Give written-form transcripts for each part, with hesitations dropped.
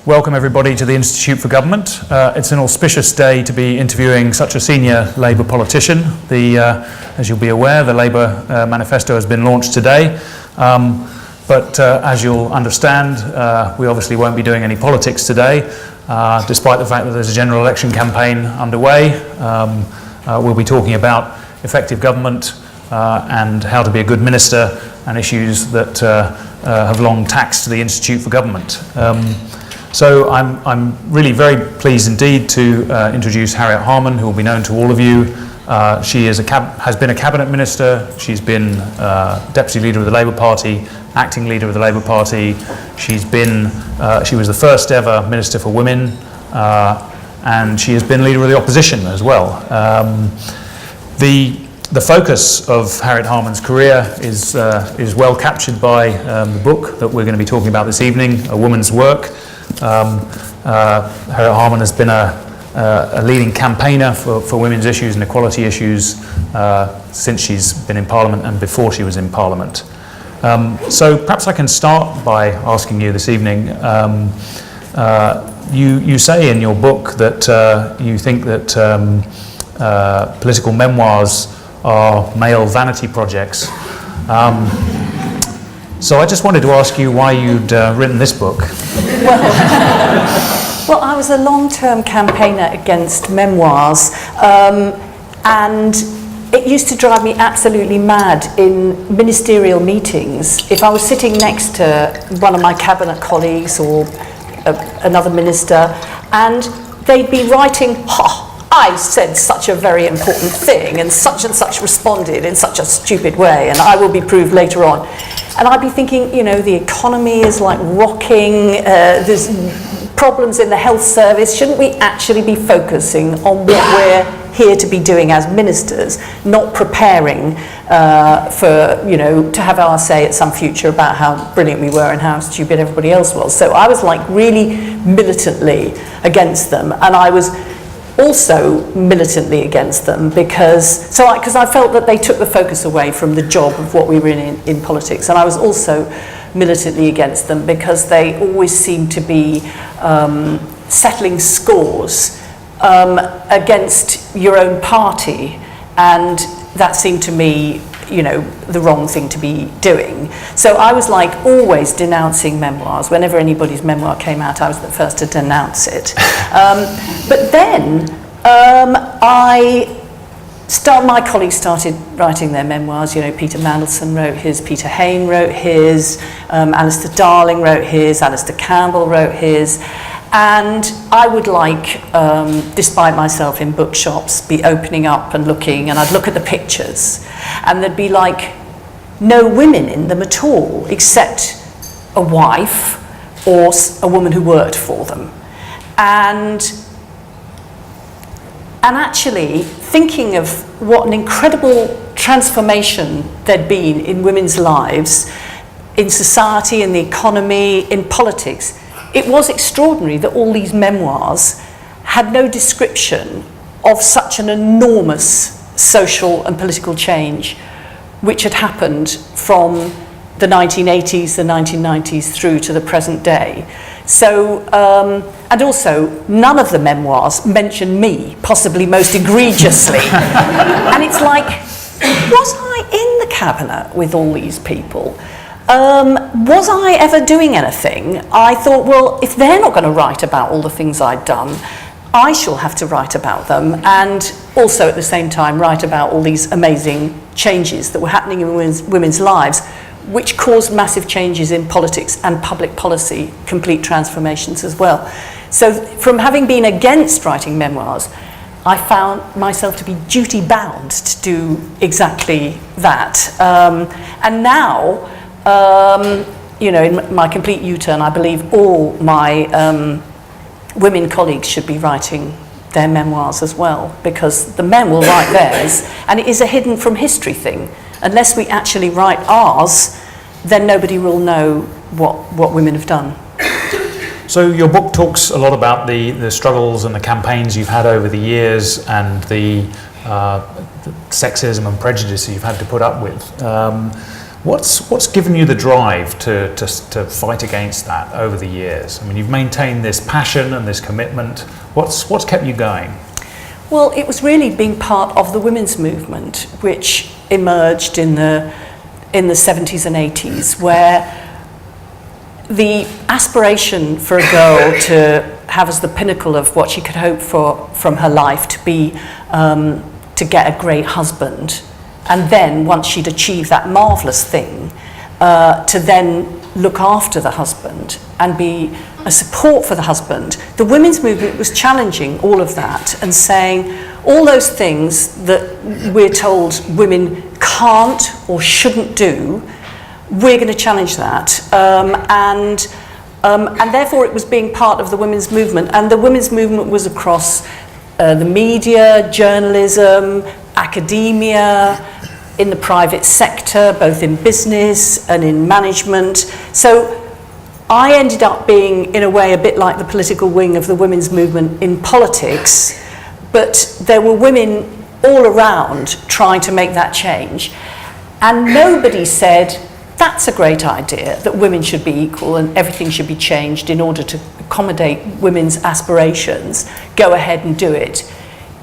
Welcome everybody to the Institute for Government. It's an auspicious day to be interviewing such a senior Labour politician. As you'll be aware, the Labour manifesto has been launched today. But as you'll understand, we obviously won't be doing any politics today, despite the fact that there's a general election campaign underway. We'll be talking about effective government and how to be a good minister and issues that have long taxed the Institute for Government. So I'm really very pleased indeed to introduce Harriet Harman, who will be known to all of you. She has been a cabinet minister. She's been deputy leader of the Labour Party, acting leader of the Labour Party. She was the first ever minister for women, and she has been leader of the opposition as well. The focus of Harriet Harman's career is well captured by the book that we're going to be talking about this evening, A Woman's Work. Harriet Harman has been a leading campaigner for women's issues and equality issues since she's been in Parliament and before she was in Parliament. So perhaps I can start by asking you this evening, you say in your book that you think that political memoirs are male vanity projects. So I just wanted to ask you why you'd written this book. Well, I was a long-term campaigner against memoirs, and it used to drive me absolutely mad in ministerial meetings. If I was sitting next to one of my cabinet colleagues or another minister, and they'd be writing, I said such a very important thing, and such responded in such a stupid way, and I will be proved later on. And I'd be thinking, you know, the economy is like rocking, there's problems in the health service. Shouldn't we actually be focusing on what we're here to be doing as ministers, not preparing for, you know, to have our say at some future about how brilliant we were and how stupid everybody else was. So I was like really militantly against them, and I was also militantly against them because I felt that they took the focus away from the job of what we were in politics, and I was also militantly against them because they always seemed to be settling scores against your own party, and that seemed to me, you know, the wrong thing to be doing. So I was like always denouncing memoirs. Whenever anybody's memoir came out, I was the first to denounce it. But then my colleagues started writing their memoirs. You know, Peter Mandelson wrote his, Peter Hain wrote his, Alistair Darling wrote his, Alistair Campbell wrote his. And I would despite myself in bookshops, be opening up and looking, and I'd look at the pictures, and there'd be like no women in them at all, except a wife or a woman who worked for them. And actually thinking of what an incredible transformation there'd been in women's lives, in society, in the economy, in politics, it was extraordinary that all these memoirs had no description of such an enormous social and political change which had happened from the 1980s, the 1990s through to the present day. So, and also, none of the memoirs mention me, possibly most egregiously. And it's like, was I in the cabinet with all these people? Was I ever doing anything? I thought, well, if they're not going to write about all the things I'd done, I shall have to write about them, and also at the same time write about all these amazing changes that were happening in women's lives, which caused massive changes in politics and public policy, complete transformations as well. So from having been against writing memoirs, I found myself to be duty-bound to do exactly that. And now, you know, in my complete U-turn, I believe all my women colleagues should be writing their memoirs as well, because the men will write theirs, and it is a hidden from history thing. Unless we actually write ours, then nobody will know what women have done. So your book talks a lot about the struggles and the campaigns you've had over the years, and the sexism and prejudice you've had to put up with. What's given you the drive to fight against that over the years? I mean, you've maintained this passion and this commitment. What's kept you going? Well, it was really being part of the women's movement, which emerged in the 70s and 80s, where the aspiration for a girl to have as the pinnacle of what she could hope for from her life to be to get a great husband, and then once she'd achieved that marvellous thing, to then look after the husband and be a support for the husband. The women's movement was challenging all of that and saying all those things that we're told women can't or shouldn't do, we're going to challenge that. And therefore it was being part of the women's movement. And the women's movement was across the media, journalism, academia, in the private sector, both in business and in management. So I ended up being, in a way, a bit like the political wing of the women's movement in politics, but there were women all around trying to make that change. And nobody said, that's a great idea, that women should be equal and everything should be changed in order to accommodate women's aspirations. Go ahead and do it.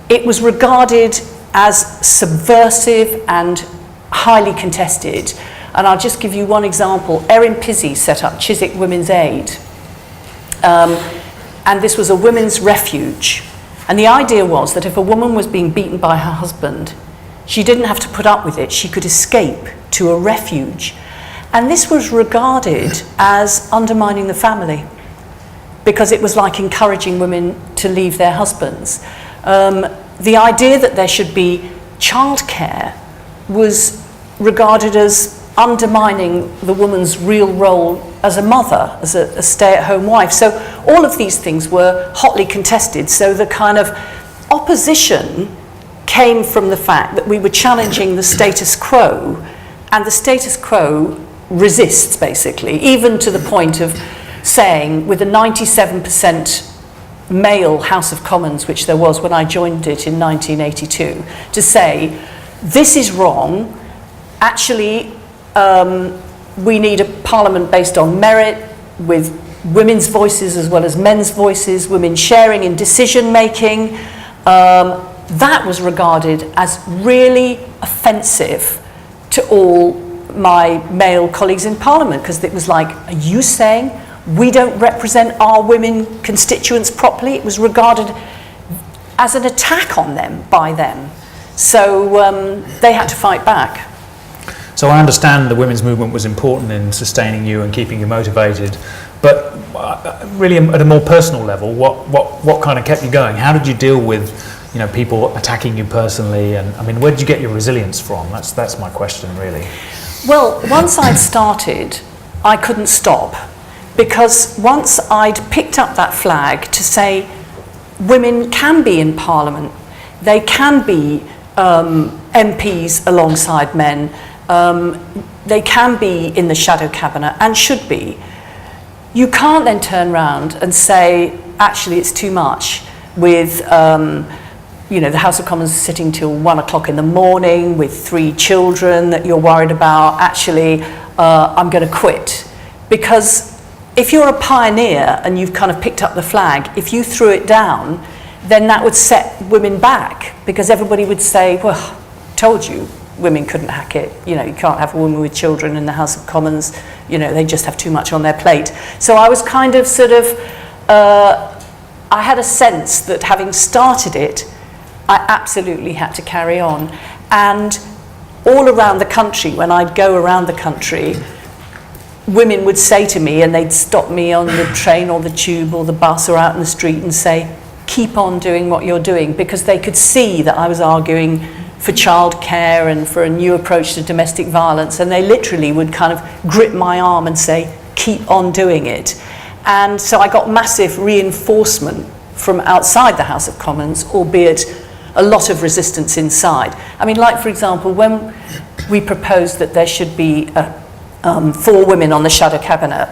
It was regarded as subversive and highly contested. And I'll just give you one example. Erin Pizzey set up Chiswick Women's Aid. And this was a women's refuge. And the idea was that if a woman was being beaten by her husband, she didn't have to put up with it. She could escape to a refuge. And this was regarded as undermining the family, because it was like encouraging women to leave their husbands. The idea that there should be childcare was regarded as undermining the woman's real role as a mother, as a stay-at-home wife. So all of these things were hotly contested. So the kind of opposition came from the fact that we were challenging the status quo, and the status quo resists, basically, even to the point of saying, with a 97% male House of Commons, which there was when I joined it in 1982, to say, this is wrong, actually we need a parliament based on merit, with women's voices as well as men's voices, women sharing in decision making. That was regarded as really offensive to all my male colleagues in Parliament, because it was like, are you saying we don't represent our women constituents properly? It was regarded as an attack on them by them. So they had to fight back. So I understand the women's movement was important in sustaining you and keeping you motivated, but really at a more personal level, what kind of kept you going? How did you deal with, you know, people attacking you personally? And I mean, where did you get your resilience from? That's my question, really. Well, once I'd started, I couldn't stop, because once I'd picked up that flag to say women can be in Parliament, they can be MPs alongside men, they can be in the shadow cabinet and should be. You can't then turn around and say, actually, it's too much with you know, the House of Commons sitting till 1 o'clock in the morning with 3 children that you're worried about. Actually, I'm going to quit. Because if you're a pioneer and you've kind of picked up the flag, if you threw it down, then that would set women back, because everybody would say, well, told you women couldn't hack it. You know, you can't have a woman with children in the House of Commons. You know, they just have too much on their plate. So I was kind of sort of, I had a sense that having started it, I absolutely had to carry on. And all around the country, when I'd go around the country, women would say to me, and they'd stop me on the train or the tube or the bus or out in the street and say, keep on doing what you're doing, because they could see that I was arguing for childcare and for a new approach to domestic violence, and they literally would kind of grip my arm and say, keep on doing it. And so I got massive reinforcement from outside the House of Commons, albeit a lot of resistance inside. I mean, like, for example, when we proposed that there should be 4 women on the shadow cabinet,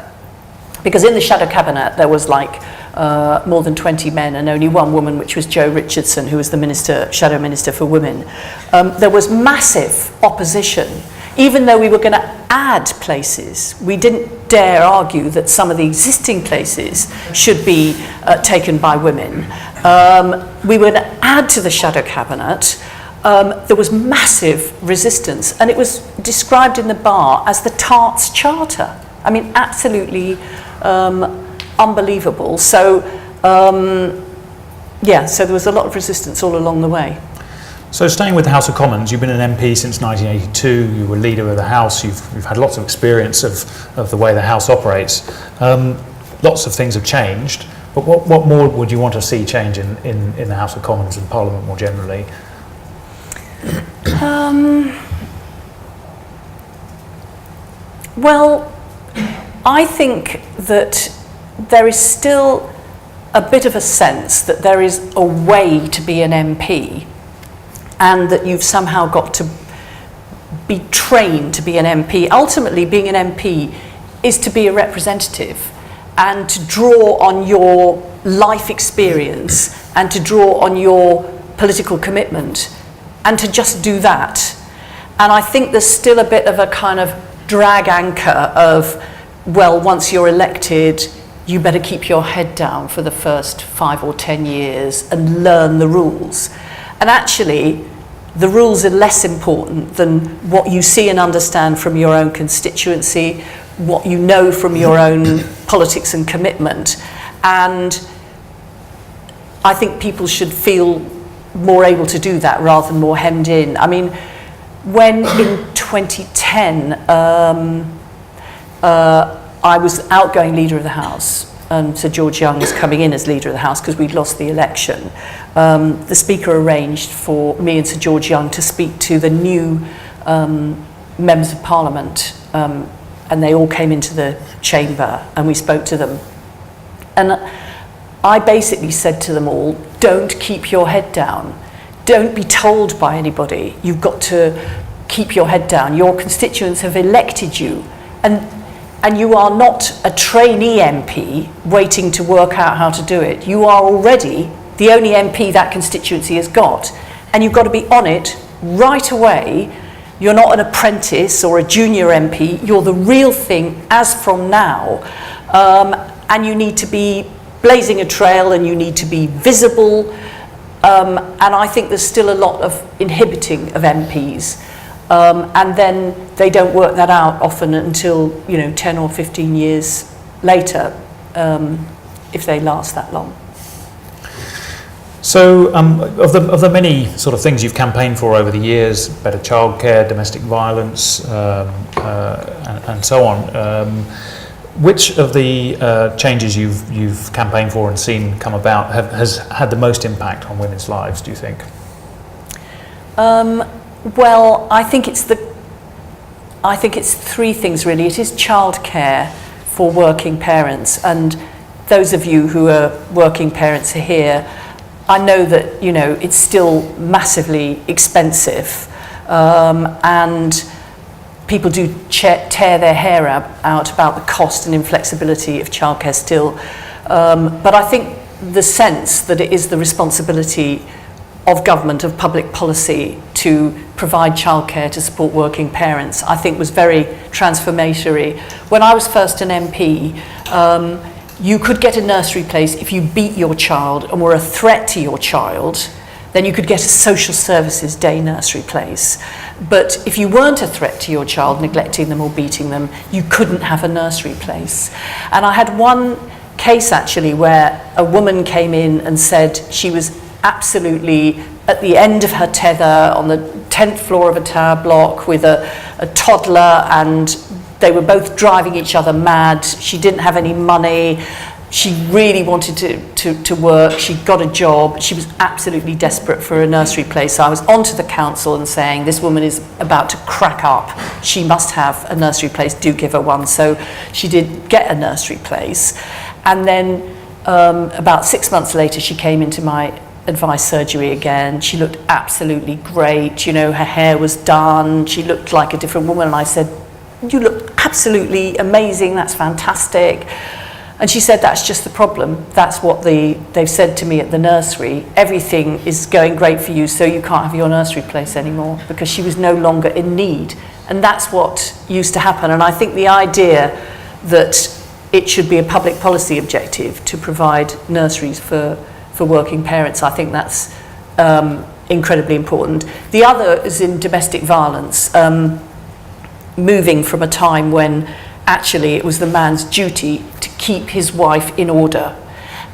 because in the shadow cabinet there was like more than 20 men and only 1 woman, which was Jo Richardson, who was the shadow minister for women. There was massive opposition, even though we were going to add places. We didn't dare argue that some of the existing places should be taken by women. We were going to add to the shadow cabinet. There was massive resistance, and it was described in the bar as the Tarts Charter. I mean, absolutely unbelievable. So, so there was a lot of resistance all along the way. So staying with the House of Commons, you've been an MP since 1982, you were leader of the House, you've had lots of experience of the way the House operates. Lots of things have changed, but what more would you want to see change in the House of Commons and Parliament more generally? Well, I think that there is still a bit of a sense that there is a way to be an MP, and that you've somehow got to be trained to be an MP. Ultimately, being an MP is to be a representative and to draw on your life experience and to draw on your political commitment and to just do that. And I think there's still a bit of a kind of drag anchor of, well, once you're elected, you better keep your head down for the first 5 or 10 years and learn the rules. And actually, the rules are less important than what you see and understand from your own constituency, what you know from your own politics and commitment. And I think people should feel more able to do that rather than more hemmed in. I mean, when in 2010, I was outgoing leader of the House, and Sir George Young was coming in as leader of the House because we'd lost the election. The Speaker arranged for me and Sir George Young to speak to the new members of Parliament, and they all came into the chamber and we spoke to them. And I basically said to them all, don't keep your head down. Don't be told by anybody. You've got to keep your head down. Your constituents have elected you, and you are not a trainee MP waiting to work out how to do it. You are already the only MP that constituency has got, and you've got to be on it right away. You're not an apprentice or a junior MP. You're the real thing as from now, and you need to be blazing a trail, and you need to be visible. And I think there's still a lot of inhibiting of MPs. And then they don't work that out often until 10 or 15 years later, if they last that long. So of the many sort of things you've campaigned for over the years, better childcare, domestic violence, and so on, which of the changes you've campaigned for and seen come about has had the most impact on women's lives, do you think? Well, I think it's three things really. It is childcare for working parents, and those of you who are working parents here, I know that it's still massively expensive, and people do tear their hair out about the cost and inflexibility of childcare still. But I think the sense that it is the responsibility of government, of public policy, to provide childcare to support working parents, I think was very transformatory. When I was first an MP, you could get a nursery place if you beat your child and were a threat to your child. Then you could get a social services day nursery place. But if you weren't a threat to your child, neglecting them or beating them, you couldn't have a nursery place. And I had one case actually where a woman came in and said she was absolutely at the end of her tether on the 10th floor of a tower block with a toddler, and they were both driving each other mad. She didn't have any money. She really wanted to work. She got a job. She was absolutely desperate for a nursery place. So I was onto the council and saying, this woman is about to crack up. She must have a nursery place. Do give her one. So she did get a nursery place. And then about 6 months later, she came into my advice surgery again. She looked absolutely great. Her hair was done. She looked like a different woman. And I said, you look absolutely amazing. That's fantastic. And she said, that's just the problem. That's what they've said to me at the nursery. Everything is going great for you, so you can't have your nursery place anymore, because she was no longer in need And that's what used to happen. And I think the idea that it should be a public policy objective to provide nurseries for working parents, I think that's incredibly important. The other is in domestic violence, moving from a time when actually it was the man's duty to keep his wife in order.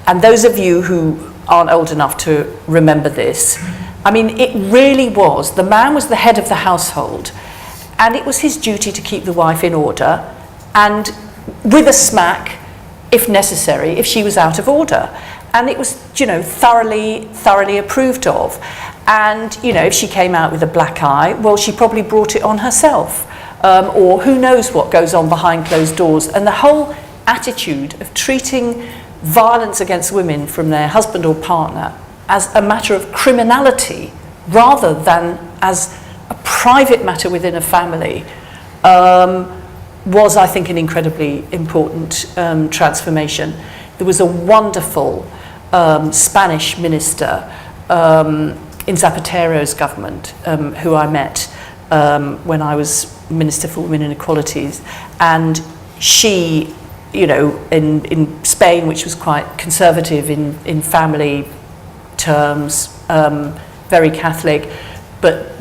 And those of you who aren't old enough to remember this, I mean, it really was. The man was the head of the household, and it was his duty to keep the wife in order, and with a smack, if necessary, if she was out of order. And it was, you know, thoroughly approved of. And, you know, if she came out with a black eye, well, she probably brought it on herself. Or who knows what goes on behind closed doors. And the whole attitude of treating violence against women from their husband or partner as a matter of criminality rather than as a private matter within a family was, I think, an incredibly important transformation. There was a wonderful Spanish minister in Zapatero's government who I met when I was Minister for Women and Equalities, and she, you know, in Spain, which was quite conservative in family terms, very Catholic, but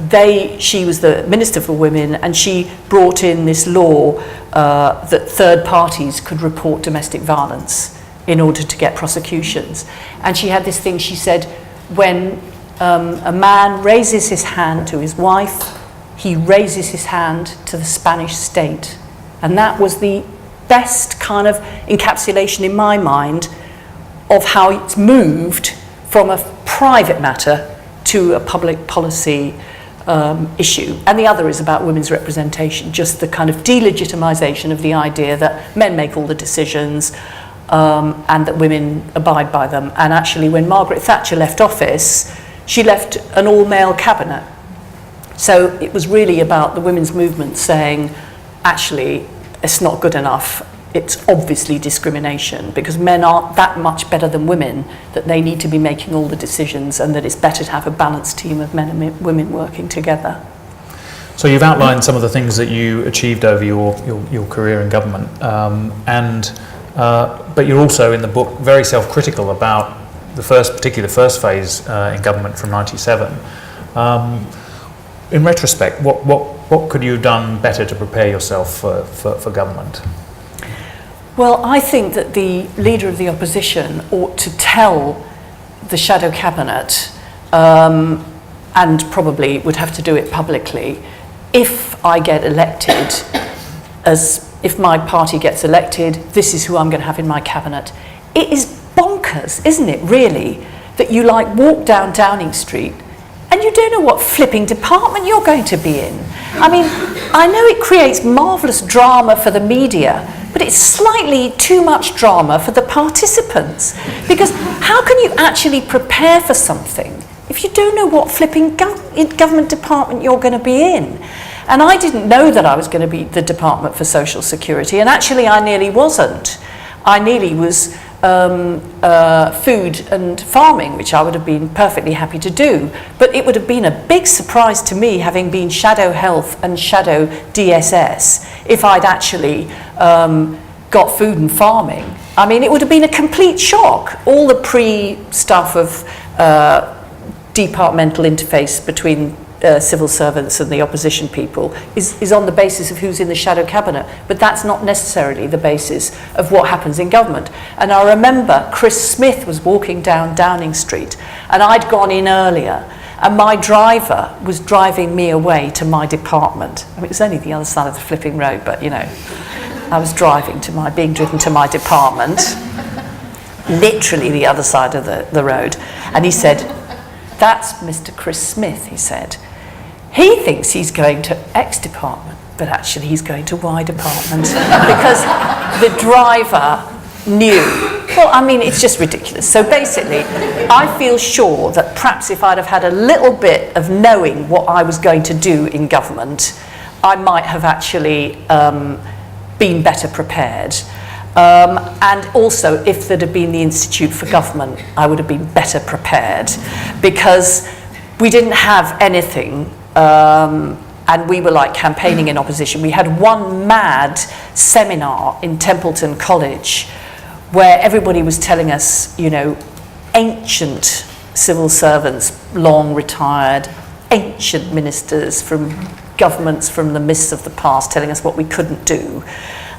she was the Minister for Women, and she brought in this law that third parties could report domestic violence in order to get prosecutions. And she had this thing, she said, when a man raises his hand to his wife, he raises his hand to the Spanish state. And that was the best kind of encapsulation in my mind of how it's moved from a private matter to a public policy issue. And the other is about women's representation, just the kind of delegitimization of the idea that men make all the decisions and that women abide by them. And actually, when Margaret Thatcher left office, she left an all-male cabinet. So it was really about the women's movement saying, actually, it's not good enough. It's obviously discrimination because men aren't that much better than women, that they need to be making all the decisions, and that it's better to have a balanced team of men and women working together. So you've outlined some of the things that you achieved over your career in government, but you're also in the book very self-critical about particularly the first phase in government from '97. In retrospect, what could you have done better to prepare yourself for government? Well, I think that the Leader of the Opposition ought to tell the shadow cabinet, and probably would have to do it publicly, if I get elected, if my party gets elected, this is who I'm going to have in my cabinet. It is bonkers, isn't it, really, that you walk down Downing Street and you don't know what flipping department you're going to be in. I mean, I know it creates marvellous drama for the media, but it's slightly too much drama for the participants. Because how can you actually prepare for something if you don't know what flipping government department you're going to be in? And I didn't know that I was going to be the Department for Social Security, and actually I nearly wasn't. I nearly was food and farming, which I would have been perfectly happy to do. But it would have been a big surprise to me, having been shadow health and shadow DSS, if I'd actually got food and farming. I mean, it would have been a complete shock. All the pre-stuff of departmental interface between civil servants and the opposition people is on the basis of who's in the shadow cabinet, but that's not necessarily the basis of what happens in government. And I remember Chris Smith was walking down Downing Street, and I'd gone in earlier, and my driver was driving me away to my department. I mean, it was only the other side of the flipping road, but you know, I was being driven to my department, literally the other side of the road. And he said, "That's Mr. Chris Smith," he said. "He thinks he's going to X department, but actually he's going to Y department," because the driver knew. Well, I mean, it's just ridiculous. So basically, I feel sure that perhaps if I'd have had a little bit of knowing what I was going to do in government, I might have actually been better prepared. And also, if there'd have been the Institute for Government, I would have been better prepared, because we didn't have anything, and we were like campaigning in opposition. We had one mad seminar in Templeton College where everybody was telling us, you know, ancient civil servants, long retired, ancient ministers from governments from the mists of the past telling us what we couldn't do.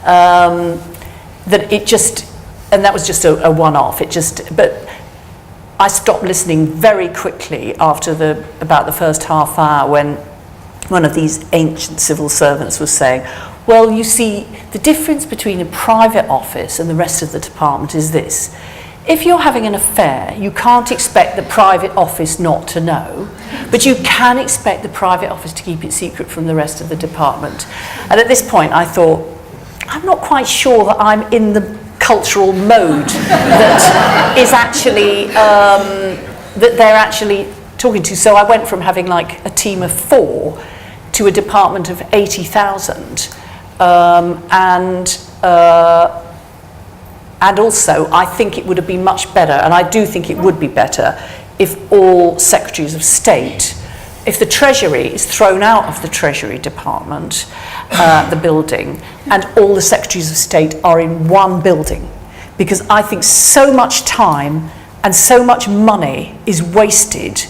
That it just, and that was just a one-off. But I stopped listening very quickly after about the first half hour when one of these ancient civil servants was saying, well, you see, the difference between a private office and the rest of the department is this. If you're having an affair, you can't expect the private office not to know, but you can expect the private office to keep it secret from the rest of the department. And at this point, I thought, I'm not quite sure that I'm in the cultural mode that is actually, that they're actually talking to. So I went from having like a team of 4 to a department of 80,000. And also, I think it would have been much better, and I do think it would be better, if all secretaries of state, if the Treasury is thrown out of the Treasury Department, the building, and all the secretaries of state are in one building. Because I think so much time and so much money is wasted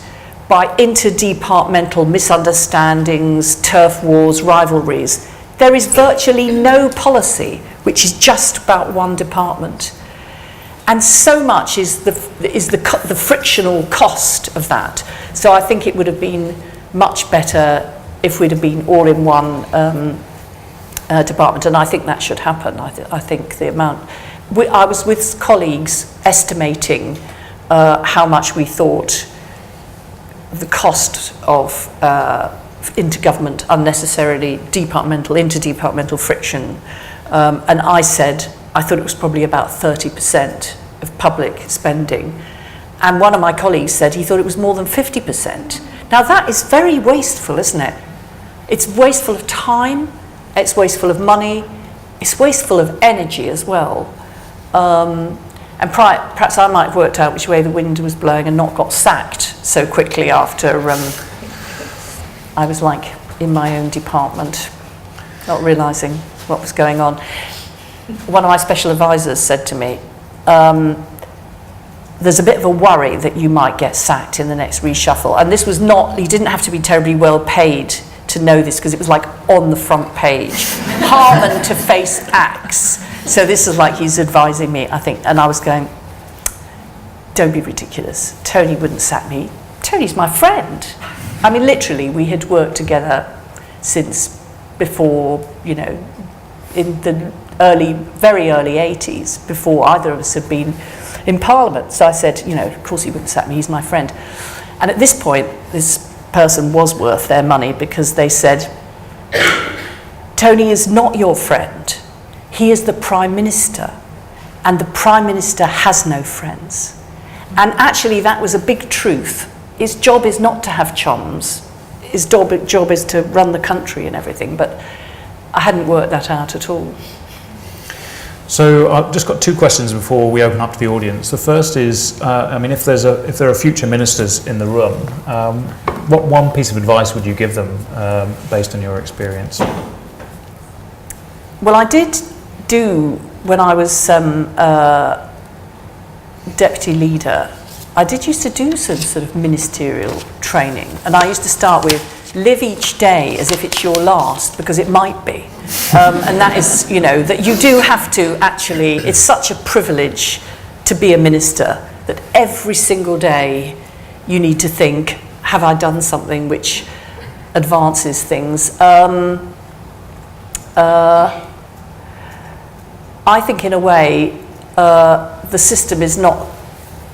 by interdepartmental misunderstandings, turf wars, rivalries. There is virtually no policy which is just about one department. And so much is the frictional cost of that. So I think it would have been much better if we'd have been all in one department, and I think that should happen. I think the amount... I was with colleagues estimating how much we thought the cost of intergovernment, unnecessarily interdepartmental friction, and I said I thought it was probably about 30% of public spending, and one of my colleagues said he thought it was more than 50%. Now that is very wasteful, isn't it? It's wasteful of time, it's wasteful of money, it's wasteful of energy as well. And perhaps I might have worked out which way the wind was blowing and not got sacked so quickly after I was like in my own department, not realising what was going on. One of my special advisors said to me, there's a bit of a worry that you might get sacked in the next reshuffle. And this was not, he didn't have to be terribly well paid to know this, because it was like on the front page. Harman to face axe. So this is like he's advising me, I think. And I was going, don't be ridiculous. Tony wouldn't sack me. Tony's my friend. I mean, literally, we had worked together since before, you know, in the very early 80s, before either of us had been in Parliament. So I said, you know, of course he wouldn't sack me, he's my friend. And at this point, this person was worth their money, because they said, Tony is not your friend. He is the Prime Minister, and the Prime Minister has no friends. And actually that was a big truth. His job is not to have chums. His job is to run the country and everything, but I hadn't worked that out at all. So I've just got 2 questions before we open up to the audience. The first is, I mean, if there are future ministers in the room, what one piece of advice would you give them based on your experience? Well, I did do, when I was deputy leader, I did used to do some sort of ministerial training, and I used to start with, live each day as if it's your last, because it might be. And that is, you know, that you do have to actually, it's such a privilege to be a minister, that every single day you need to think, have I done something which advances things? I think in a way the system is not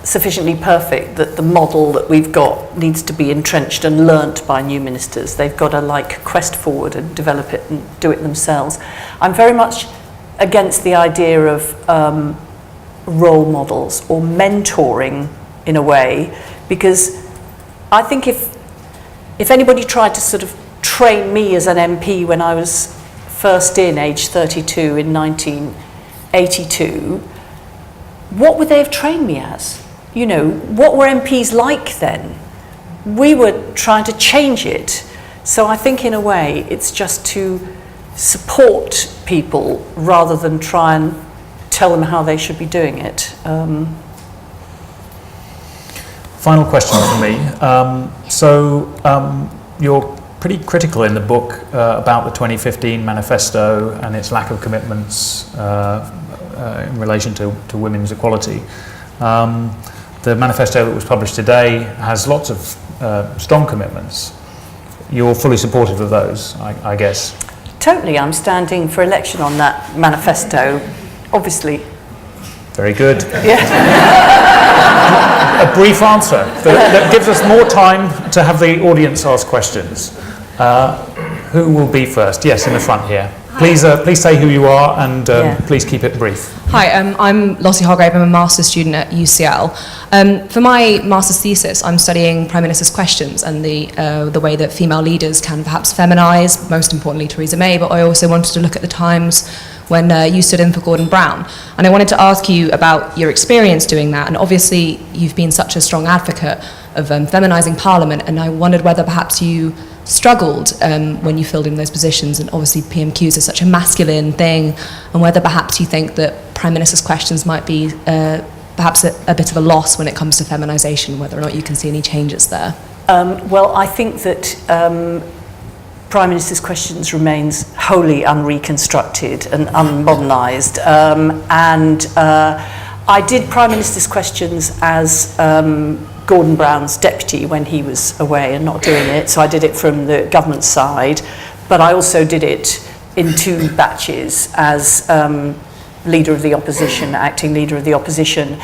sufficiently perfect, that the model that we've got needs to be entrenched and learnt by new ministers. They've got to like quest forward and develop it and do it themselves. I'm very much against the idea of role models or mentoring in a way, because I think if anybody tried to sort of train me as an MP when I was first in, age 32 in 1982, what would they have trained me as? You know, what were MPs like then? We were trying to change it So I think in a way it's just to support people rather than try and tell them how they should be doing it. Final question for me. You're pretty critical in the book about the 2015 manifesto and its lack of commitments in relation to women's equality. The manifesto that was published today has lots of strong commitments. You're fully supportive of those, I guess. Totally, I'm standing for election on that manifesto, obviously. Very good. Yeah. A brief answer that gives us more time to have the audience ask questions. Who will be first? Yes, in the front here. Please say who you are and please keep it brief. Hi, I'm Lottie Hargrave. I'm a master's student at UCL. For my master's thesis, I'm studying Prime Minister's questions and the way that female leaders can perhaps feminise, most importantly Theresa May, but I also wanted to look at the times when you stood in for Gordon Brown. And I wanted to ask you about your experience doing that. And obviously, you've been such a strong advocate of feminising Parliament, and I wondered whether perhaps you struggled when you filled in those positions, and obviously PMQs are such a masculine thing, and whether perhaps you think that Prime Minister's questions might be perhaps a bit of a loss when it comes to feminisation, whether or not you can see any changes there. Well, I think that Prime Minister's questions remains wholly unreconstructed and unmodernised, and I did Prime Minister's questions as Gordon Brown's deputy when he was away and not doing it, so I did it from the government side, but I also did it in 2 batches as leader of the opposition, acting leader of the opposition.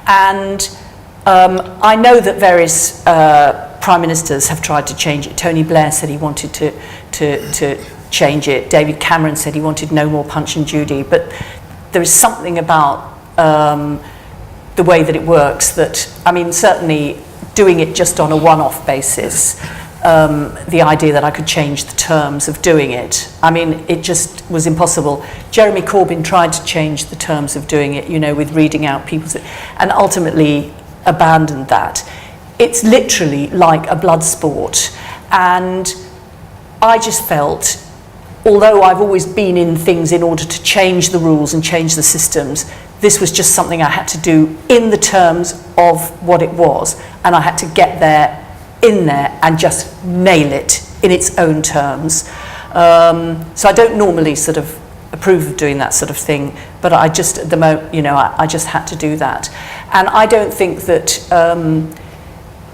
And I know that various prime ministers have tried to change it. Tony Blair said he wanted to change it. David Cameron said he wanted no more Punch and Judy, but there is something about the way that it works that, I mean, certainly doing it just on a one-off basis, the idea that I could change the terms of doing it, I mean, it just was impossible. Jeremy Corbyn tried to change the terms of doing it, you know, with reading out people's, and ultimately abandoned that. It's literally like a blood sport, and I just felt, although I've always been in things in order to change the rules and change the systems, this was just something I had to do in the terms of what it was, and I had to get there, in there, and just nail it in its own terms. So I don't normally sort of approve of doing that sort of thing, but I just, at the moment, you know, I just had to do that. And I don't think that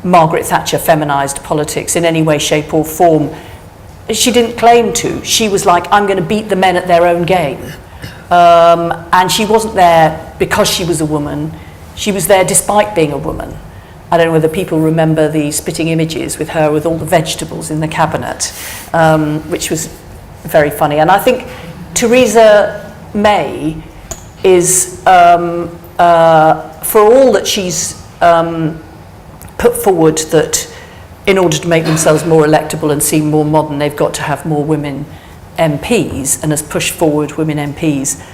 Margaret Thatcher feminised politics in any way, shape or form. She didn't claim to. She was like, I'm going to beat the men at their own game. And she wasn't there because she was a woman. She was there despite being a woman. I don't know whether people remember the spitting images with her with all the vegetables in the cabinet, which was very funny. And I think Theresa May is, for all that she's put forward that in order to make themselves more electable and seem more modern, they've got to have more women MPs, and has pushed forward women MPs.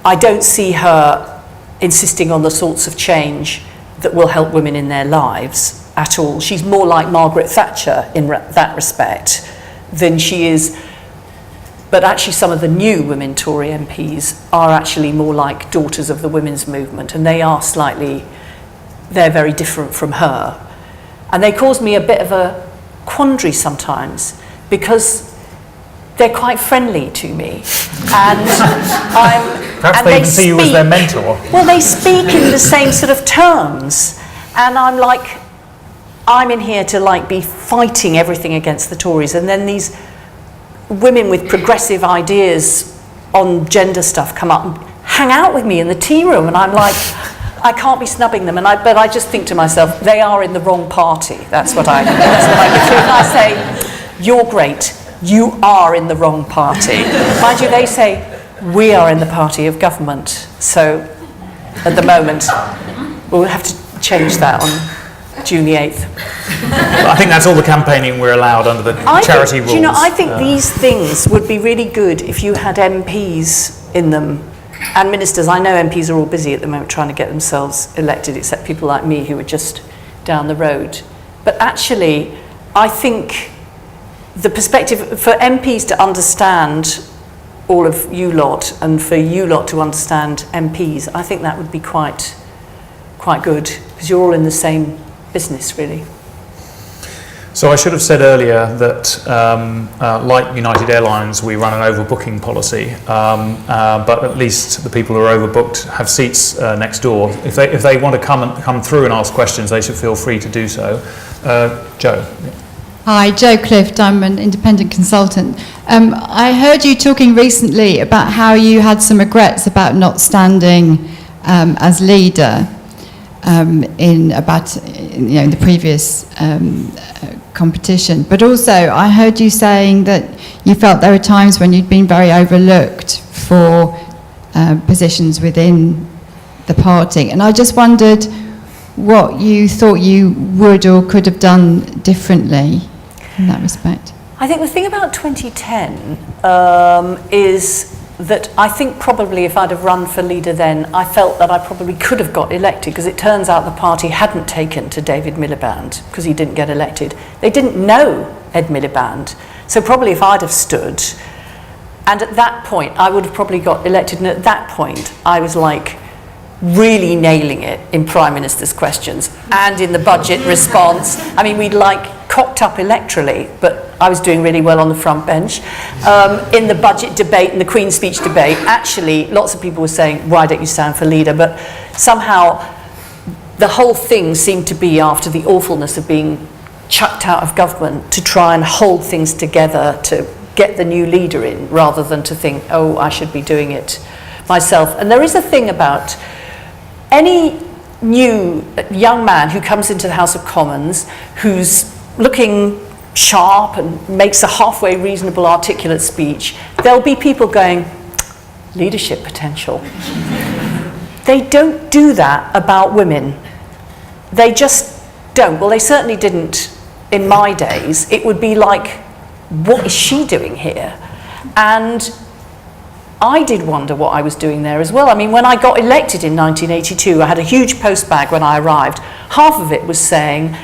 I don't see her insisting on the sorts of change that will help women in their lives at all. She's more like Margaret Thatcher in that respect than she is, but actually some of the new women Tory MPs are actually more like daughters of the women's movement, and they're very different from her. And they cause me a bit of a quandary sometimes, because they're quite friendly to me, and perhaps they even see you as their mentor. Well, they speak in the same sort of terms, and I'm like, I'm in here to like be fighting everything against the Tories, and then these women with progressive ideas on gender stuff come up and hang out with me in the tea room, and I'm like, I can't be snubbing them, but I just think to myself, they are in the wrong party. That's what I get through. And I say, you're great. You are in the wrong party. Mind you, they say, we are in the party of government. So, at the moment, we'll have to change that on June the 8th. I think that's all the campaigning we're allowed under the charity rules. You know, I think these things would be really good if you had MPs in them, and ministers. I know MPs are all busy at the moment trying to get themselves elected, except people like me who are just down the road. But actually, I think the perspective for MPs to understand all of you lot and for you lot to understand MPs, I think that would be quite good, because you're all in the same business, really. So I should have said earlier that, like United Airlines, we run an overbooking policy, but at least the people who are overbooked have seats next door. If they want to come through and ask questions, they should feel free to do so. Jo. Hi, Jo Clift. I'm an independent consultant. I heard you talking recently about how you had some regrets about not standing as leader in the previous competition. But also, I heard you saying that you felt there were times when you'd been very overlooked for positions within the party. And I just wondered what you thought you would or could have done differently in that respect. I think the thing about 2010 is that I think probably if I'd have run for leader then, I felt that I probably could have got elected, because it turns out the party hadn't taken to David Miliband because he didn't get elected. They didn't know Ed Miliband. So probably if I'd have stood, and at that point I would have probably got elected, and at that point I was like really nailing it in Prime Minister's questions and in the budget response. I mean, we'd like cocked up electorally, but I was doing really well on the front bench. In the budget debate and the Queen's Speech debate, actually, lots of people were saying, why don't you stand for leader? But somehow the whole thing seemed to be, after the awfulness of being chucked out of government, to try and hold things together to get the new leader in, rather than to think, oh, I should be doing it myself. And there is a thing about any new young man who comes into the House of Commons, who's looking sharp and makes a halfway reasonable, articulate speech, there'll be people going, leadership potential. They don't do that about women. They just don't. Well, they certainly didn't in my days. It would be like, what is she doing here? And I did wonder what I was doing there as well. I mean, when I got elected in 1982, I had a huge post bag when I arrived. Half of it was saying,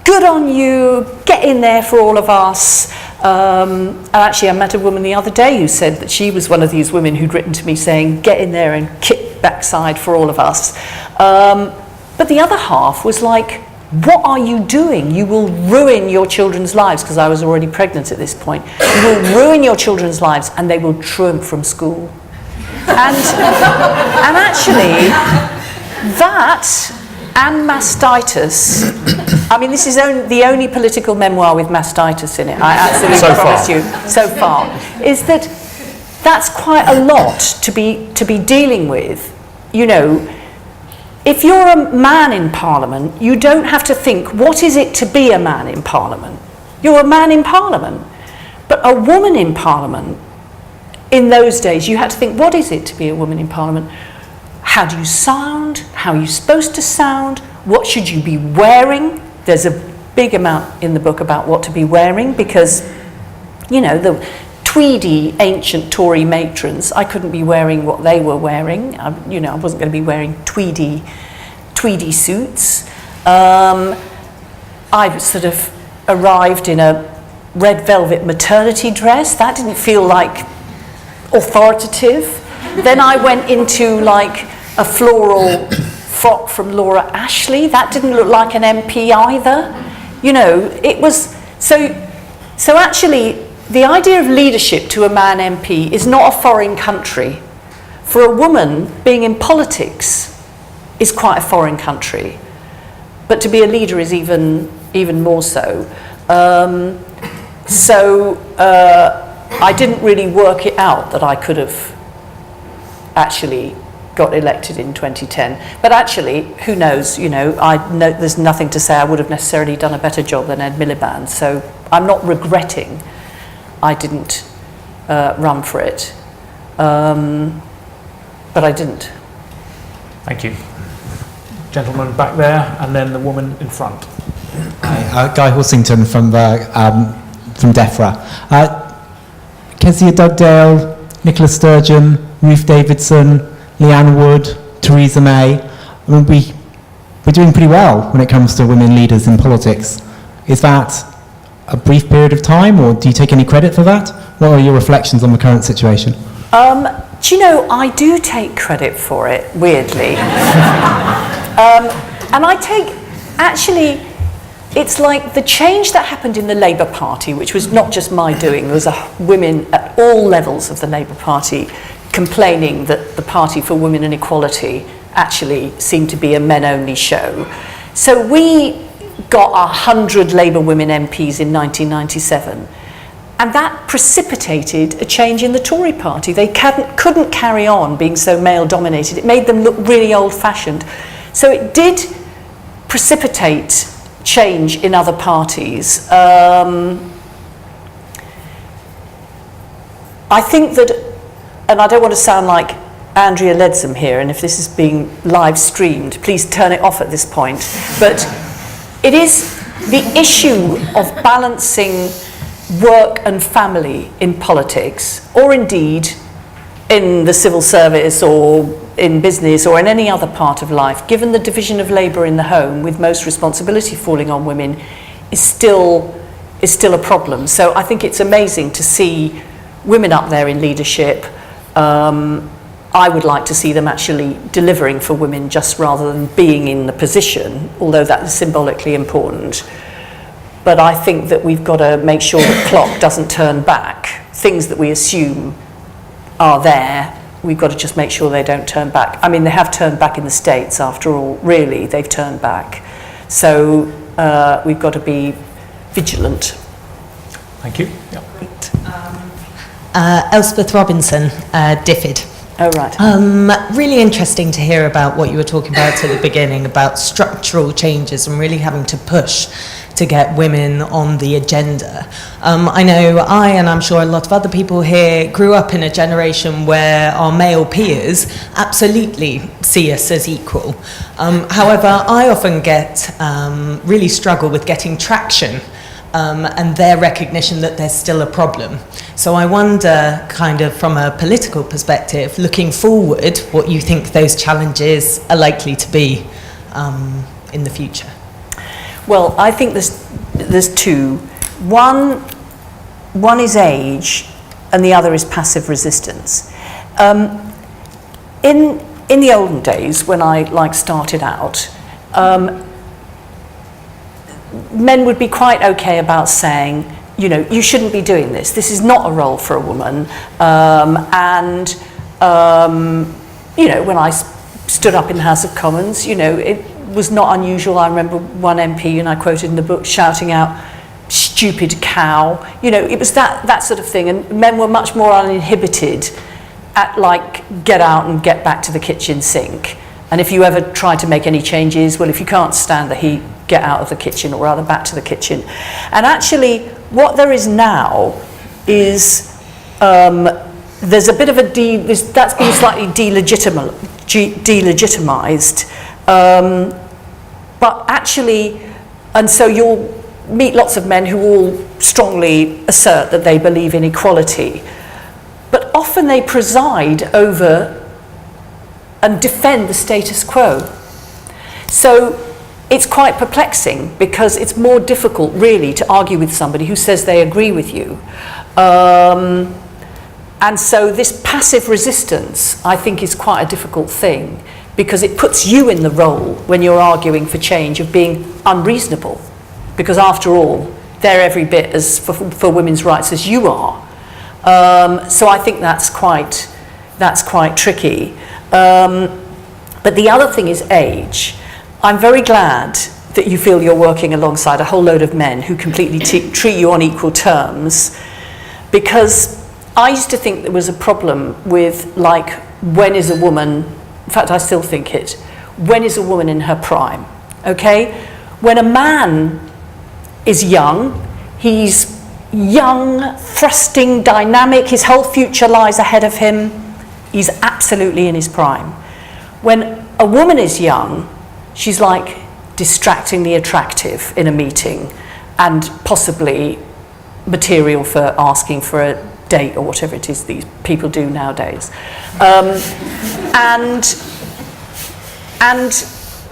good on you, get in there for all of us. And actually, I met a woman the other day who said that she was one of these women who'd written to me saying, get in there and kick backside for all of us. But the other half was like, what are you doing? You will ruin your children's lives, because I was already pregnant at this point. You will ruin your children's lives, and they will truant from school. And actually, that and mastitis, I mean, this is the only political memoir with mastitis in it, I absolutely promise you, so far, is that that's quite a lot to be dealing with. You know, if you're a man in Parliament, you don't have to think, what is it to be a man in Parliament? You're a man in Parliament. But a woman in Parliament, in those days, you had to think, what is it to be a woman in Parliament? How do you sound? How are you supposed to sound? What should you be wearing? There's a big amount in the book about what to be wearing, because, you know, the tweedy ancient Tory matrons, I couldn't be wearing what they were wearing. I wasn't going to be wearing tweedy suits. I sort of arrived in a red velvet maternity dress. That didn't feel like authoritative. Then I went into like a floral frock from Laura Ashley. That didn't look like an MP either. You know, it was so actually the idea of leadership to a man MP is not a foreign country. For a woman, being in politics is quite a foreign country. But to be a leader is even more so. I didn't really work it out that I could have actually got elected in 2010. But actually, who knows, you know, there's nothing to say I would have necessarily done a better job than Ed Miliband. So I'm not regretting I didn't run for it. But I didn't. Thank you. Gentleman back there, and then the woman in front. Hi, Guy Horsington from DEFRA. Kezia Dugdale, Nicola Sturgeon, Ruth Davidson, Leanne Wood, Theresa May. I mean, we're doing pretty well when it comes to women leaders in politics. Is that a brief period of time, or do you take any credit for that? What are your reflections on the current situation? Do you know, I do take credit for it, weirdly. And I take, actually, it's like the change that happened in the Labour Party, which was not just my doing. There was women at all levels of the Labour Party complaining that the Party for Women and Equality actually seemed to be a men-only show. So we got 100 Labour women MPs in 1997. And that precipitated a change in the Tory party. They couldn't carry on being so male-dominated. It made them look really old-fashioned. So it did precipitate change in other parties. I think that, and I don't want to sound like Andrea Leadsom here, and if this is being live streamed, please turn it off at this point. But it is the issue of balancing work and family in politics, or indeed in the civil service or in business or in any other part of life, given the division of labour in the home with most responsibility falling on women, is still a problem. So I think it's amazing to see women up there in leadership. I would like to see them actually delivering for women just rather than being in the position, although that is symbolically important. But I think that we've got to make sure the clock doesn't turn back. Things that we assume are there, we've got to just make sure they don't turn back. I mean, they have turned back in the States, after all, really, they've turned back. So we've got to be vigilant. Thank you. Yep. Elspeth Robinson, DFID. Oh, right. Really interesting to hear about what you were talking about at the beginning, about structural changes and really having to push to get women on the agenda. I know and I'm sure a lot of other people here grew up in a generation where our male peers absolutely see us as equal. However, I often really struggle with getting traction and their recognition that there's still a problem. So I wonder, kind of from a political perspective, looking forward, what you think those challenges are likely to be in the future. Well, I think there's two. One is age, and the other is passive resistance. In the olden days, when I started out, men would be quite okay about saying, you know, you shouldn't be doing this. This is not a role for a woman. You know, when I stood up in the House of Commons, you know, it was not unusual. I remember one MP, and I quoted in the book, shouting out, "Stupid cow." You know, it was that sort of thing. And men were much more uninhibited at, like, get out and get back to the kitchen sink. And if you ever tried to make any changes, well, if you can't stand the heat, get out of the kitchen, or rather back to the kitchen. And actually, what there is now is there's a bit of that's been slightly delegitimized. But actually, and so you'll meet lots of men who all strongly assert that they believe in equality, but often they preside over and defend the status quo. So it's quite perplexing, because it's more difficult really to argue with somebody who says they agree with you. And so this passive resistance, I think, is quite a difficult thing, because it puts you in the role, when you're arguing for change, of being unreasonable, because after all, they're every bit as for women's rights as you are. So I think that's quite tricky. But the other thing is age. I'm very glad that you feel you're working alongside a whole load of men who completely treat you on equal terms, because I used to think there was a problem with, like, when is a woman, in fact I still think it, when is a woman in her prime, okay? When a man is young, he's young, thrusting, dynamic, his whole future lies ahead of him, he's absolutely in his prime. When a woman is young, she's like distractingly attractive in a meeting, and possibly material for asking for a date or whatever it is these people do nowadays. And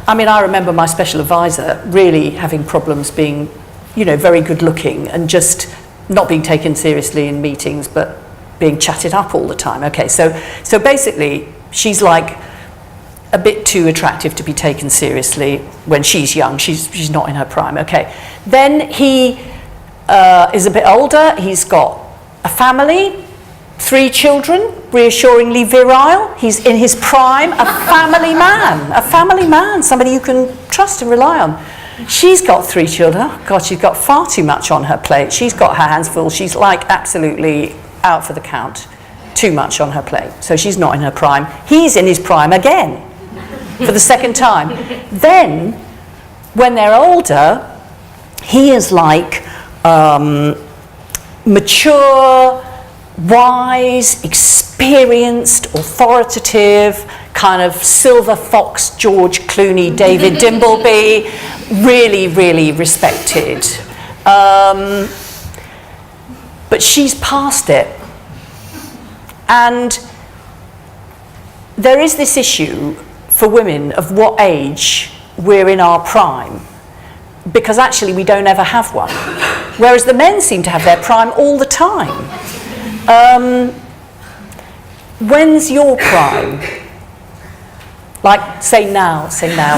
I mean, I remember my special advisor really having problems being very good looking and just not being taken seriously in meetings, but being chatted up all the time. Okay, so basically, she's like a bit too attractive to be taken seriously when she's young. She's not in her prime. Okay, then he is a bit older. He's got a family, 3 children, reassuringly virile. He's in his prime, a family man, somebody you can trust and rely on. She's got 3 children. Oh God, she's got far too much on her plate. She's got her hands full. She's like absolutely out for the count. Too much on her plate. So she's not in her prime. He's in his prime again for the second time. Then, when they're older, he is like mature, wise, experienced, authoritative, kind of silver fox, George Clooney, David Dimbleby, really, really respected. But she's past it. And there is this issue for women of what age we're in our prime, because actually we don't ever have one, whereas the men seem to have their prime all the time. When's your prime? Like, say now. Now.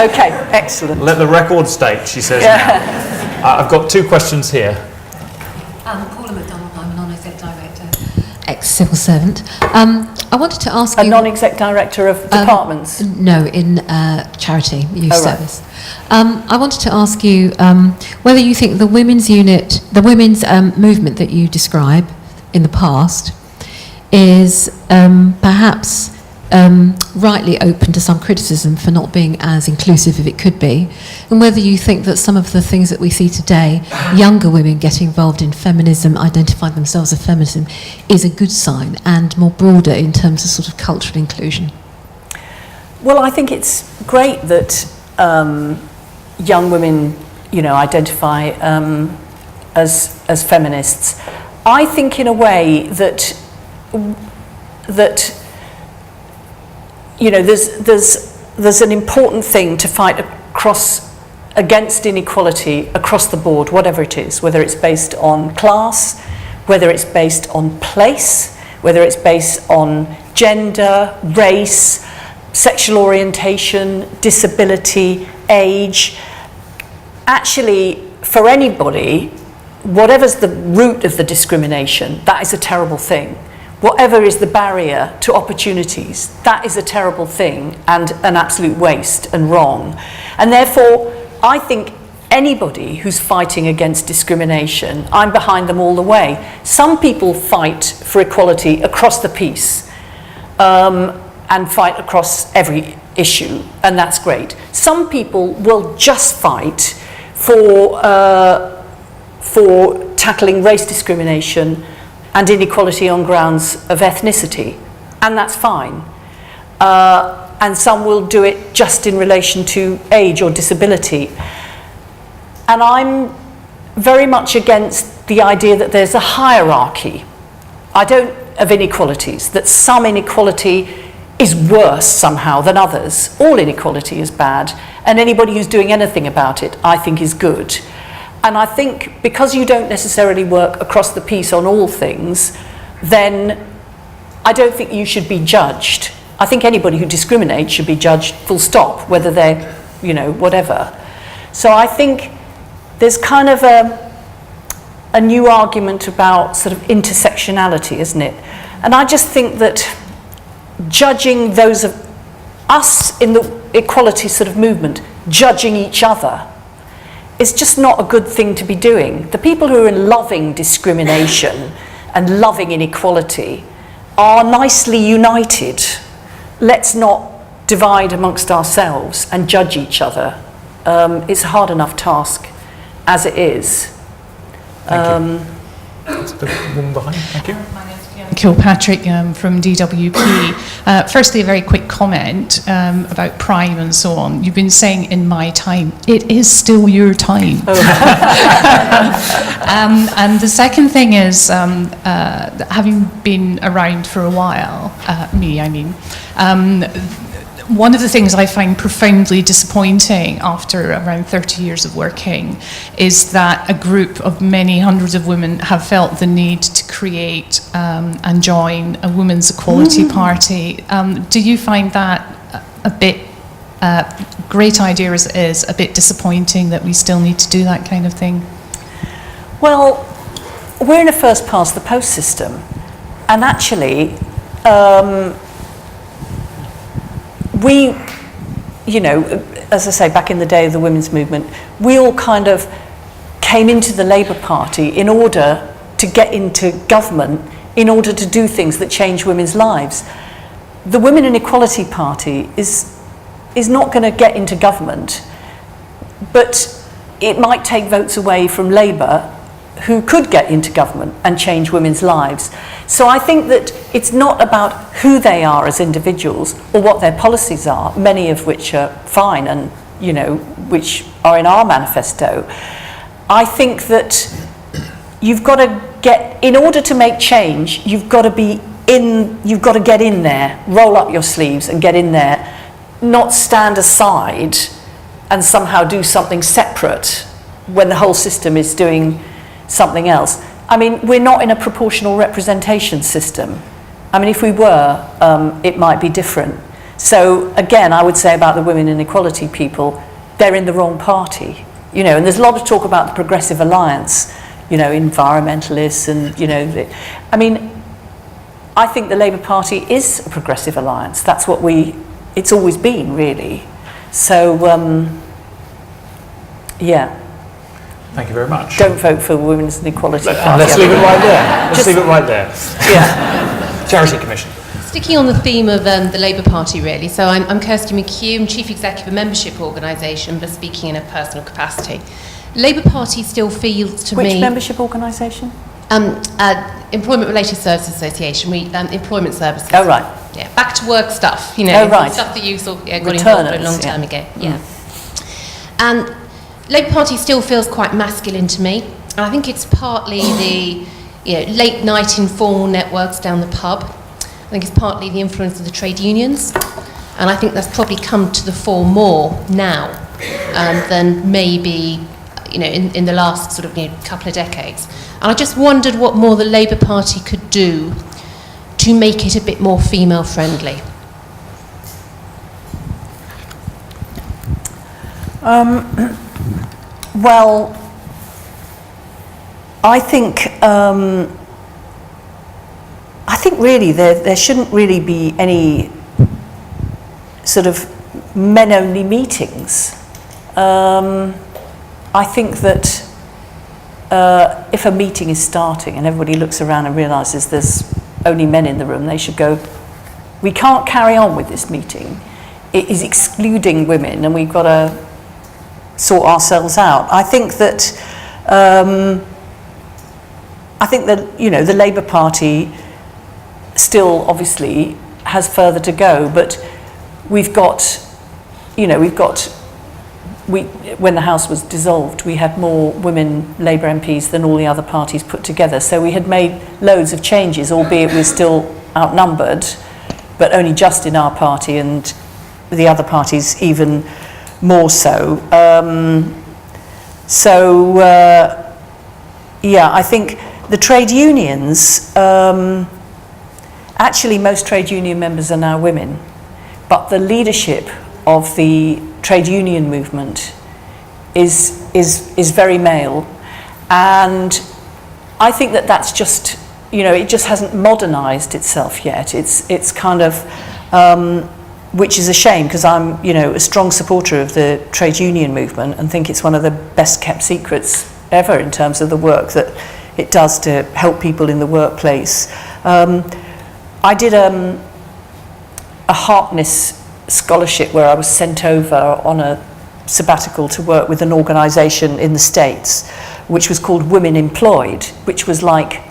Okay, excellent. Let the record state, she says now. I've got 2 questions here. Paula McDonald, I'm a non-exec director, ex-civil servant. I wanted to ask you... A non-exec director of departments? No, in charity, youth service. Right. I wanted to ask you whether you think the women's unit, the women's movement that you describe in the past is perhaps rightly open to some criticism for not being as inclusive as it could be, and whether you think that some of the things that we see today, younger women getting involved in feminism, identifying themselves as feminism, is a good sign and more broader in terms of sort of cultural inclusion. Well, I think it's great that young women, identify as feminists. I think in a way that there's an important thing to fight against inequality across the board, whatever it is, whether it's based on class, whether it's based on place, whether it's based on gender, race, sexual orientation, disability, age. Actually, for anybody, whatever's the root of the discrimination, that is a terrible thing. Whatever is the barrier to opportunities, that is a terrible thing and an absolute waste and wrong. And therefore, I think anybody who's fighting against discrimination, I'm behind them all the way. Some people fight for equality across the piece and fight across every issue, and that's great. Some people will just fight for tackling race discrimination and inequality on grounds of ethnicity, and that's fine. And some will do it just in relation to age or disability. And I'm very much against the idea that there's a hierarchy. Of inequalities, that some inequality is worse somehow than others. All inequality is bad, and anybody who's doing anything about it, I think, is good. And I think because you don't necessarily work across the piece on all things, then I don't think you should be judged. I think anybody who discriminates should be judged full stop, whether they're, whatever. So I think there's kind of a new argument about sort of intersectionality, isn't it? And I just think that judging those of us in the equality sort of movement, judging each other, is just not a good thing to be doing. The people who are loving discrimination and loving inequality are nicely united. Let's not divide amongst ourselves and judge each other. It's a hard enough task as it is. Thank you. That's the woman behind. Thank you. Kilpatrick from DWP. Firstly, a very quick comment about Prime and so on. You've been saying in my time. It is still your time. And the second thing is, having been around for a while, one of the things I find profoundly disappointing after around 30 years of working is that a group of many hundreds of women have felt the need to create and join a women's equality party. Do you find that a bit, great idea as it is, a bit disappointing that we still need to do that kind of thing? Well, we're in a first past the post system, and actually we, you know, as I say, back in the day of the women's movement, we all kind of came into the Labour Party in order to get into government, in order to do things that change women's lives. The Women and Equality Party is not going to get into government, but it might take votes away from Labour, who could get into government and change women's lives. So I think that it's not about who they are as individuals or what their policies are, many of which are fine and, you know, which are in our manifesto. I think that you've got to get, in order to make change, you've got to get in there, roll up your sleeves and get in there, not stand aside and somehow do something separate when the whole system is doing something else. I mean, we're not in a proportional representation system. I mean, if we were, it might be different. So again, I would say about the Women and Equality people, they're in the wrong party. You know, and there's a lot of talk about the Progressive Alliance, you know, environmentalists and, you know, I mean, I think the Labour Party is a progressive alliance. That's what it's always been, really. So, yeah. Thank you very much. Don't vote for the Women's and Equality Party. Let's leave it right there. Let's leave it right there. Yeah. Charity Commission. Sticking on the theme of the Labour Party, really. So I'm Kirsty McHugh, I'm Chief Executive of a membership organisation, but speaking in a personal capacity. Labour Party still feels to me... Which membership organisation? Employment Related Services Association, employment services. Oh, right. Yeah, back to work stuff, you know, oh, right. stuff that you sort of got involved with a long time ago. Yeah. And Labour Party still feels quite masculine to me, and I think it's partly the late night informal networks down the pub. I think it's partly the influence of the trade unions, and I think that's probably come to the fore more now than maybe in the last sort of couple of decades. And I just wondered what more the Labour Party could do to make it a bit more female friendly. Well, I think really there shouldn't really be any sort of men-only meetings. I think that if a meeting is starting and everybody looks around and realises there's only men in the room, they should go, we can't carry on with this meeting. It is excluding women and we've got to sort ourselves out. I think that the Labour Party still obviously has further to go, but when the House was dissolved, we had more women Labour MPs than all the other parties put together. So we had made loads of changes, albeit we're still outnumbered, but only just in our party and the other parties even more so. I think the trade unions, actually most trade union members are now women, but the leadership of the trade union movement is very male, and I think that's just it just hasn't modernised itself yet. It's kind of which is a shame, because I'm a strong supporter of the trade union movement and think it's one of the best kept secrets ever in terms of the work that it does to help people in the workplace. I did a Harkness scholarship where I was sent over on a sabbatical to work with an organisation in the States which was called Women Employed, which was like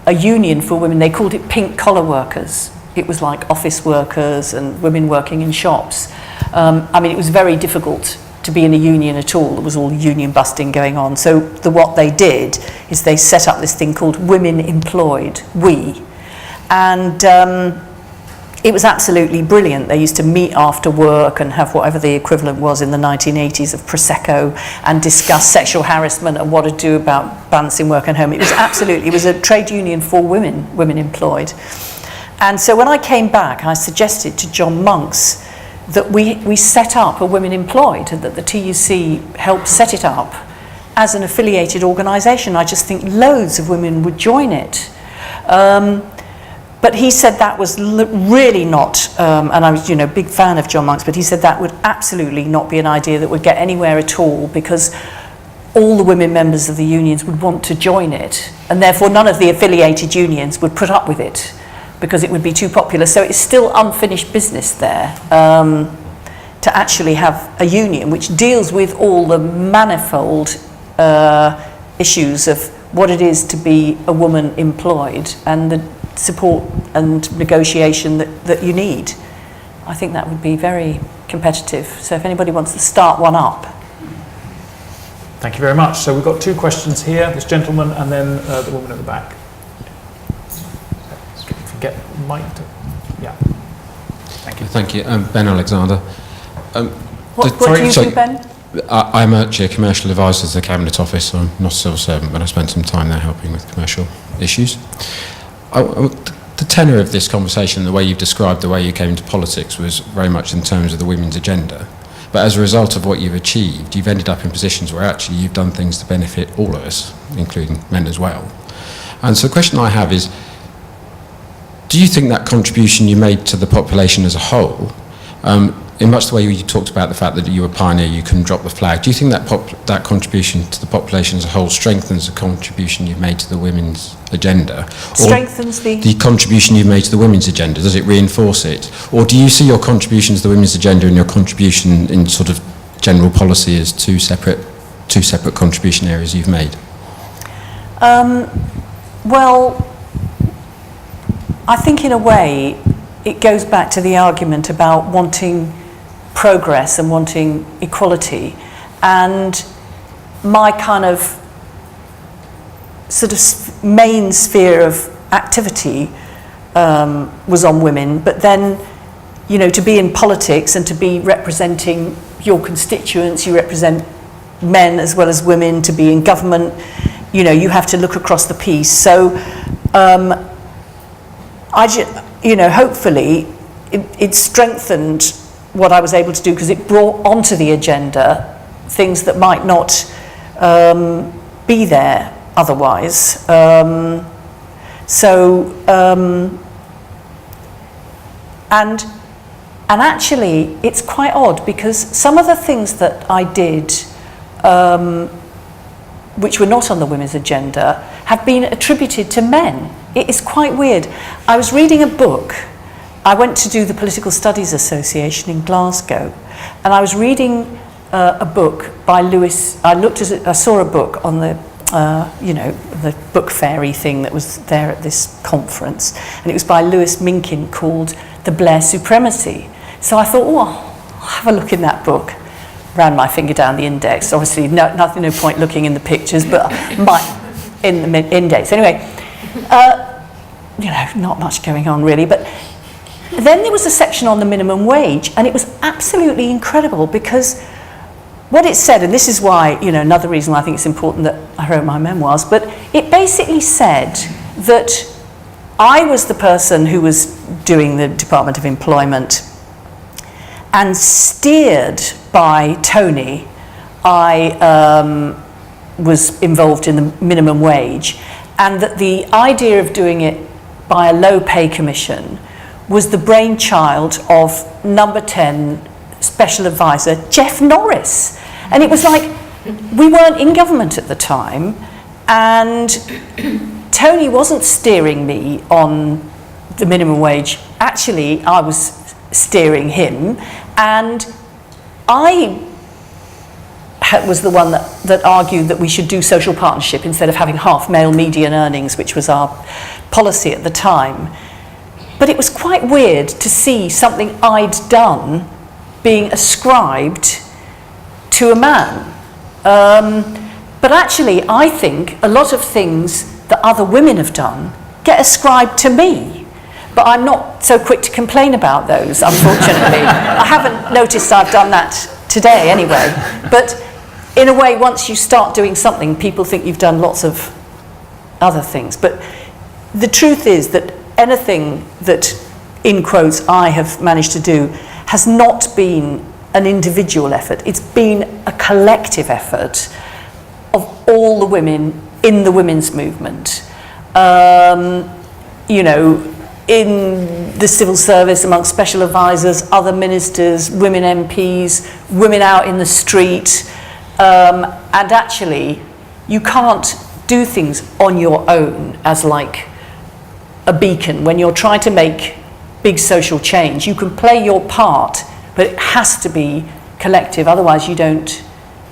a union for women. They called it pink collar workers. It was like office workers and women working in shops. It was very difficult to be in a union at all. There was all union busting going on. So what they did is they set up this thing called Women Employed, WE. And it was absolutely brilliant. They used to meet after work and have whatever the equivalent was in the 1980s of Prosecco and discuss sexual harassment and what to do about balancing work and home. It was a trade union for women employed. And so when I came back, I suggested to John Monks that we set up a Women Employed, and that the TUC helped set it up as an affiliated organisation. I just think loads of women would join it. But he said that was really not, and I was, a big fan of John Monks, but he said that would absolutely not be an idea that would get anywhere at all, because all the women members of the unions would want to join it, and therefore none of the affiliated unions would put up with it, because it would be too popular. So it's still unfinished business there, to actually have a union which deals with all the manifold issues of what it is to be a woman employed and the support and negotiation that you need. I think that would be very competitive. So if anybody wants to start one up. Thank you very much. So we've got two questions here, this gentleman and then the woman at the back. If you get the mic to, yeah. Thank you. Thank you. Ben Alexander. What do you do, Ben? I'm actually a commercial advisor to the Cabinet Office. I'm not a civil servant, but I spent some time there helping with commercial issues. The tenor of this conversation, the way you've described the way you came into politics, was very much in terms of the women's agenda. But as a result of what you've achieved, you've ended up in positions where actually you've done things to benefit all of us, including men as well. And so the question I have is, do you think that contribution you made to the population as a whole, in much the way you talked about the fact that you were a pioneer, you couldn't drop the flag, do you think that contribution to the population as a whole strengthens the contribution you've made to the women's agenda? Strengthens the contribution you've made to the women's agenda, does it reinforce it? Or do you see your contributions to the women's agenda and your contribution in sort of general policy as two separate contribution areas you've made? Well, I think in a way it goes back to the argument about wanting progress and wanting equality, and my kind of sort of main sphere of activity was on women, but then to be in politics and to be representing your constituents, you represent men as well as women, to be in government, you have to look across the piece. So hopefully it strengthened what I was able to do, because it brought onto the agenda things that might not be there otherwise. And actually it's quite odd, because some of the things that I did which were not on the women's agenda have been attributed to men. It is quite weird. I was reading a book. I went to do the Political Studies Association in Glasgow, and I was reading a book by Lewis. I saw a book on the the book fairy thing that was there at this conference, and it was by Lewis Minkin, called The Blair Supremacy. So I thought, I'll have a look in that book. Ran my finger down the index. Obviously, no point looking in the pictures, but in the index. Anyway, not much going on really. But then there was a section on the minimum wage, and it was absolutely incredible, because what it said, and this is why, another reason I think it's important that I wrote my memoirs, but it basically said that I was the person who was doing the Department of Employment, and steered by Tony, I was involved in the minimum wage, and that the idea of doing it by a low pay commission was the brainchild of number 10 special advisor Jeff Norris. And it was like, we weren't in government at the time, and Tony wasn't steering me on the minimum wage. Actually, I was steering him, and I was the one that argued that we should do social partnership instead of having half male median earnings, which was our policy at the time. But it was quite weird to see something I'd done being ascribed to a man. But actually, I think a lot of things that other women have done get ascribed to me. But I'm not so quick to complain about those, unfortunately. I haven't noticed I've done that today anyway. But in a way, once you start doing something, people think you've done lots of other things. But the truth is that anything that, in quotes, I have managed to do has not been an individual effort. It's been a collective effort of all the women in the women's movement. You know, in the civil service, amongst special advisors, other ministers, women MPs, women out in the street. And actually, you can't do things on your own as like a beacon. When you're trying to make big social change, you can play your part, but it has to be collective, otherwise you don't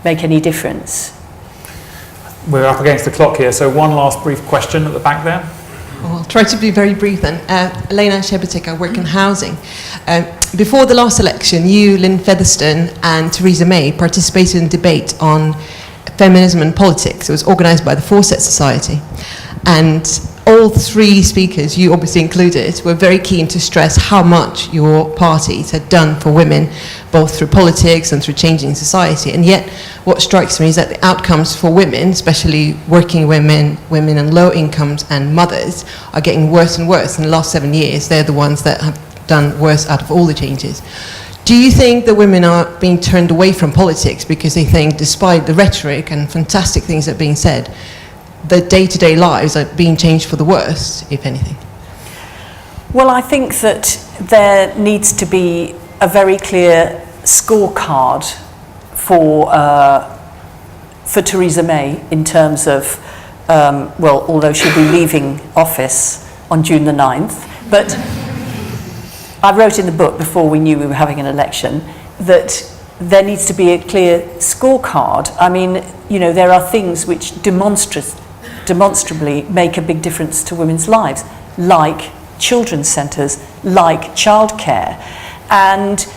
make any difference. We're up against the clock here, so one last brief question at the back there. Well, I'll try to be very brief then. Elena Shebetik, I work in housing. Before the last election, you, Lynn Featherstone and Theresa May participated in a debate on feminism and politics. It was organised by the Fawcett Society. And all three speakers, you obviously included, were very keen to stress how much your parties had done for women, both through politics and through changing society. And yet, what strikes me is that the outcomes for women, especially working women, women on low incomes and mothers, are getting worse and worse. In the last 7 years, they're the ones that have done worse out of all the changes. Do you think that women are being turned away from politics because they think, despite the rhetoric and fantastic things that are being said, the day-to-day lives are being changed for the worse, if anything? Well, I think that there needs to be a very clear scorecard for Theresa May in terms of, well, although she'll be leaving office on June the 9th, but I wrote in the book before we knew we were having an election that there needs to be a clear scorecard. I mean, you know, there are things which demonstrably make a big difference to women's lives, like children's centres, like childcare. And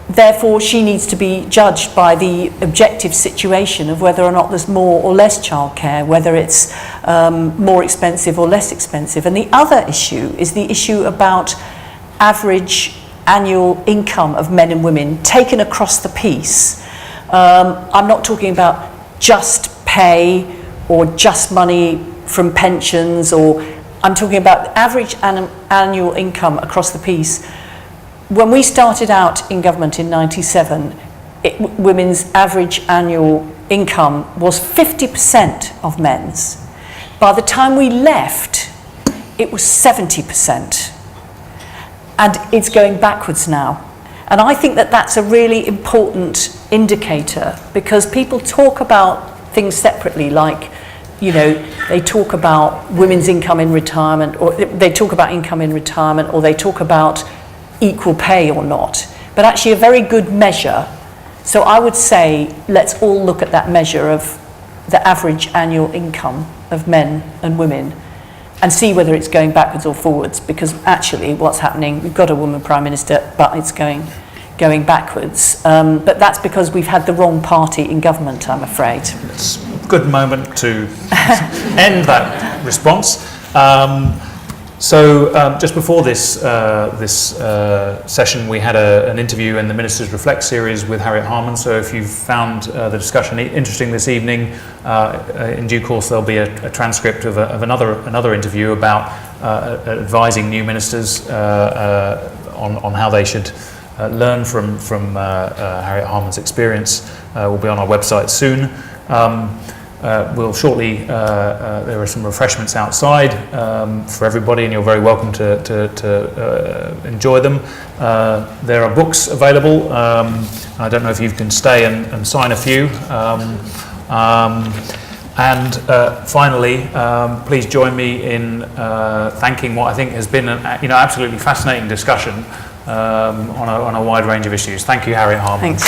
therefore she needs to be judged by the objective situation of whether or not there's more or less childcare, whether it's more expensive or less expensive. And the other issue is the issue about average annual income of men and women taken across the piece. I'm not talking about just pay or just money from pensions, or I'm talking about average annual income across the piece. When we started out in government in 97, women's average annual income was 50% of men's. By the time we left, it was 70%. And it's going backwards now. And I think that that's a really important indicator, because people talk about things separately, like, you know, they talk about women's income in retirement, or they talk about income in retirement, or they talk about equal pay or not. But actually a very good measure, so I would say let's all look at that measure of the average annual income of men and women and see whether it's going backwards or forwards, because actually what's happening, we've got a woman Prime Minister, but it's going backwards. But that's because we've had the wrong party in government, I'm afraid. It's a good moment to end that response. Just before this session, we had an interview in the Ministers Reflect series with Harriet Harman. So if you've found the discussion interesting this evening, in due course there'll be a transcript of another interview about advising new ministers on how they should learn from Harriet Harman's experience. Will be on our website soon. We'll shortly, there are some refreshments outside for everybody, and you're very welcome to enjoy them. There are books available. I don't know if you can stay and sign a few. Finally, please join me in thanking what I think has been an absolutely fascinating discussion on a wide range of issues. Thank you, Harriet Harman. Thanks.